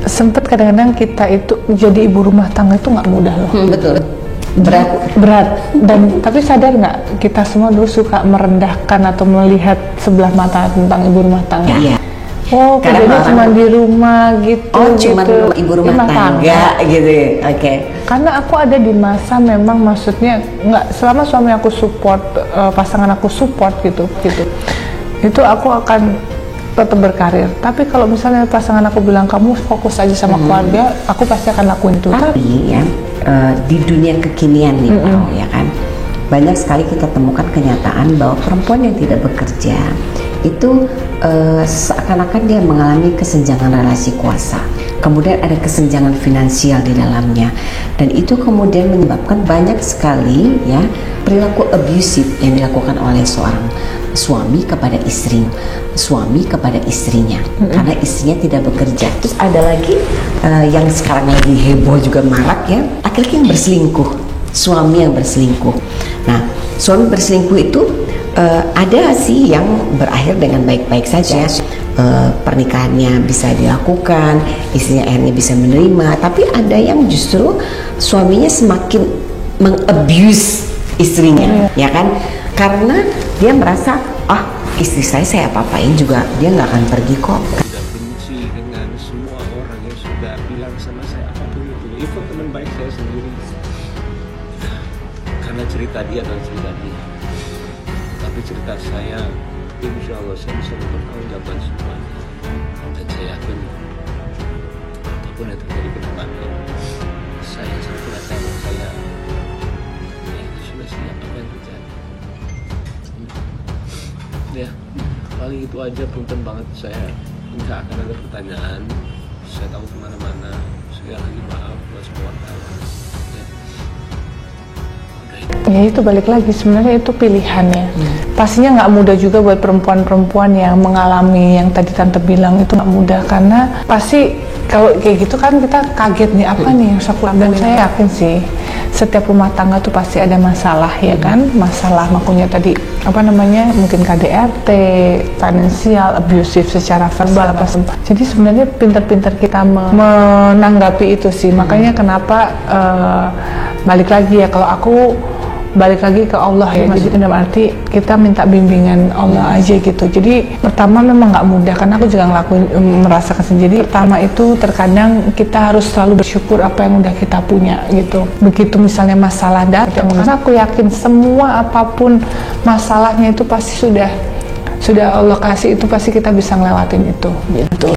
sempet kadang-kadang kita itu jadi ibu rumah tangga itu nggak mudah loh. Betul. Berat. Dan tapi sadar nggak, kita semua dulu suka merendahkan atau melihat sebelah mata tentang ibu rumah tangga. Iya. Oh, kerjanya cuma di rumah gitu. Oh, cuma ibu rumah tangga gitu. Oke. Karena aku ada di masa memang maksudnya nggak, selama suami aku support, pasangan aku support gitu. Itu aku akan tetap berkarir. Tapi kalau misalnya pasangan aku bilang kamu fokus aja sama keluarga, aku pasti akan lakuin itu. Tapi ya di dunia kekinian nih, ya kan, banyak sekali kita temukan kenyataan bahwa perempuan yang tidak bekerja itu seakan-akan dia mengalami kesenjangan relasi kuasa. Kemudian ada kesenjangan finansial di dalamnya, dan itu kemudian menyebabkan banyak sekali ya perilaku abusif yang dilakukan oleh seorang suami kepada istri, suami kepada istrinya, karena istrinya tidak bekerja. Terus ada lagi yang sekarang lagi heboh juga marak ya, laki-laki yang berselingkuh, suami yang berselingkuh. Nah, suami berselingkuh itu ada sih yang berakhir dengan baik-baik saja, pernikahannya bisa dilakukan, istrinya akhirnya bisa menerima. Tapi ada yang justru suaminya semakin mengabuse istrinya, ya kan? Karena dia merasa, istri saya apa-apain juga dia nggak akan pergi kok. Tidak benci dengan semua orang yang sudah bilang sama saya apapun itu teman baik saya sendiri, karena cerita dia dan cerita dia. Tapi cerita saya, insya Allah saya bisa mempertanggungjawabkan semuanya, dan saya yakin apapun yang terjadi ke depannya, saya sempurna saya sudah siap apa yang terjadi. Ya, paling itu aja, punten banget, saya nggak akan ada pertanyaan, saya tahu kemana-mana, sekali lagi maaf buat semua wartawan. Ya itu balik lagi, sebenarnya itu pilihannya. Pastinya nggak mudah juga buat perempuan-perempuan yang mengalami yang tadi tante bilang, itu nggak mudah, karena pasti kalau kayak gitu kan kita kaget nih, apa nih yang aku lakukan. Dan saya yakin sih setiap rumah tangga tuh pasti ada masalah, ya kan, masalah makanya tadi apa namanya, mungkin KDRT, finansial, abusive secara verbal apa semua. Jadi sebenarnya pintar-pintar kita menanggapi itu sih. Makanya kenapa balik lagi ya, kalau aku balik lagi ke Allah ya, jadi dalam arti kita minta bimbingan Allah aja gitu. Jadi pertama memang nggak mudah, karena aku juga ngelakuin, merasakan sendiri. Pertama itu terkadang kita harus selalu bersyukur apa yang udah kita punya gitu. Begitu misalnya masalah datang, karena aku yakin semua apapun masalahnya itu pasti sudah Allah kasih, itu pasti kita bisa ngelewatin itu gitu.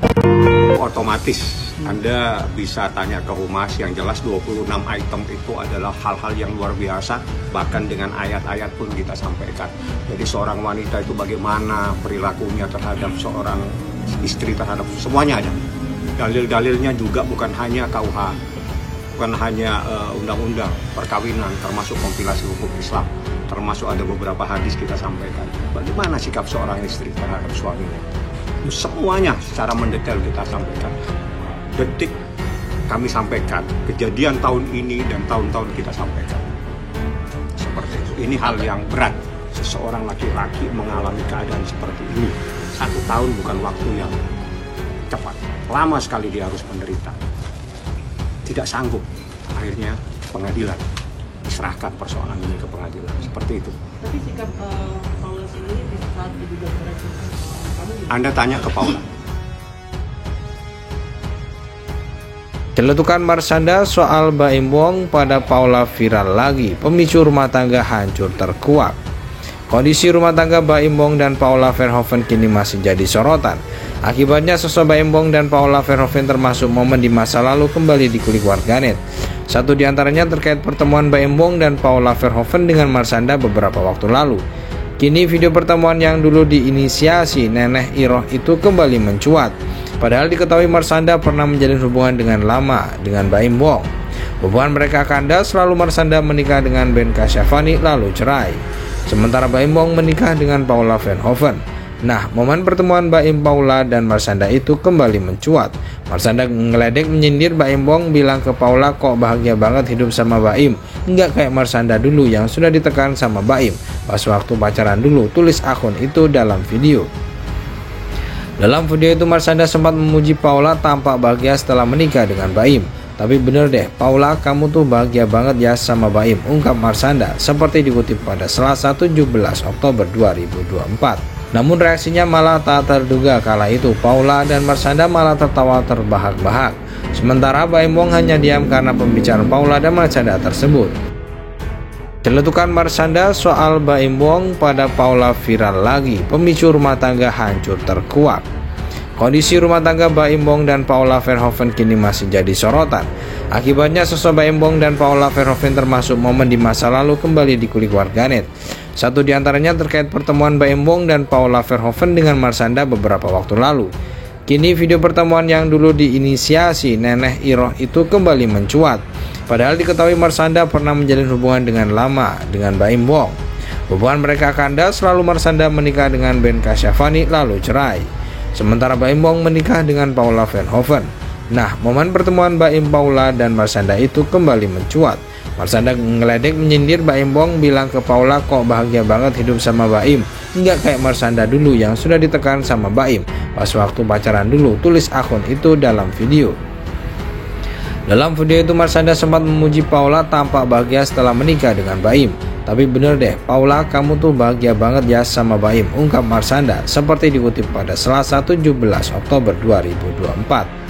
Otomatis Anda bisa tanya ke Humas, yang jelas 26 item itu adalah hal-hal yang luar biasa, bahkan dengan ayat-ayat pun kita sampaikan. Jadi seorang wanita itu bagaimana perilakunya terhadap seorang istri, terhadap semuanya ada. Dalil-dalilnya juga bukan hanya KUH, bukan hanya undang-undang perkawinan, termasuk kompilasi hukum Islam, termasuk ada beberapa hadis kita sampaikan. Bagaimana sikap seorang istri terhadap suaminya. Semuanya secara mendetail kita sampaikan. Detik kami sampaikan, kejadian tahun ini dan tahun-tahun kita sampaikan. Seperti itu. Ini hal yang berat. Seseorang laki-laki mengalami keadaan seperti ini. 1 tahun bukan waktu yang cepat. Lama sekali dia harus menderita. Tidak sanggup. Akhirnya pengadilan. Diserahkan persoalan ini ke pengadilan. Seperti itu. Tapi sikap Paula sendiri di saat diduga Anda tanya ke Paula. Celetukan Marshanda soal Baim Wong pada Paula viral lagi, pemicu rumah tangga hancur terkuak. Kondisi rumah tangga Baim Wong dan Paula Verhoeven kini masih jadi sorotan. Akibatnya sosok Baim Wong dan Paula Verhoeven termasuk momen di masa lalu kembali dikulik warganet. Satu di antaranya terkait pertemuan Baim Wong dan Paula Verhoeven dengan Marshanda beberapa waktu lalu. Kini video pertemuan yang dulu diinisiasi Neneh Iroh itu kembali mencuat. Padahal diketahui Marshanda pernah menjalin hubungan dengan lama dengan Baim Wong. Hubungan mereka kandas, lalu Marshanda menikah dengan Ben Kasyafani lalu cerai. Sementara Baim Wong menikah dengan Paula Verhoeven. Nah, momen pertemuan Baim, Paula dan Marshanda itu kembali mencuat. Marshanda ngeledek menyindir Baim Wong, bilang ke Paula kok bahagia banget hidup sama Baim, nggak kayak Marshanda dulu yang sudah ditekan sama Baim pas waktu pacaran dulu, tulis akun itu dalam video. Dalam video itu Marshanda sempat memuji Paula tampak bahagia setelah menikah dengan Baim. Tapi bener deh, Paula kamu tuh bahagia banget ya sama Baim, ungkap Marshanda seperti dikutip pada Selasa 17 Oktober 2024. Namun reaksinya malah tak terduga kala itu Paula dan Marshanda malah tertawa terbahak-bahak. Sementara Baim Wong hanya diam karena pembicaraan Paula dan Marshanda tersebut. Celetukan Marshanda soal Baim Wong pada Paula viral lagi, pemicu rumah tangga hancur terkuak. Kondisi rumah tangga Baim Wong dan Paula Verhoeven kini masih jadi sorotan. Akibatnya sosok Baim Wong dan Paula Verhoeven termasuk momen di masa lalu kembali dikulik warganet. Satu di antaranya terkait pertemuan Baim Wong dan Paula Verhoeven dengan Marshanda beberapa waktu lalu. Kini video pertemuan yang dulu diinisiasi Neneh Iroh itu kembali mencuat. Padahal diketahui Marshanda pernah menjalin hubungan dengan lama dengan Baim Wong. Hubungan mereka kandas lalu Marshanda menikah dengan Ben Kasyafani lalu cerai. Sementara Baim Wong menikah dengan Paula Verhoeven. Nah, momen pertemuan Baim, Paula dan Marshanda itu kembali mencuat. Marshanda ngeledek menyindir Baim Wong, bilang ke Paula kok bahagia banget hidup sama Baim, nggak kayak Marshanda dulu yang sudah ditekan sama Baim pas waktu pacaran dulu, tulis akun itu dalam video. Dalam video itu Marshanda sempat memuji Paula tampak bahagia setelah menikah dengan Baim. Tapi bener deh, Paula kamu tuh bahagia banget ya sama Baim, ungkap Marshanda seperti dikutip pada Selasa 17 Oktober 2024.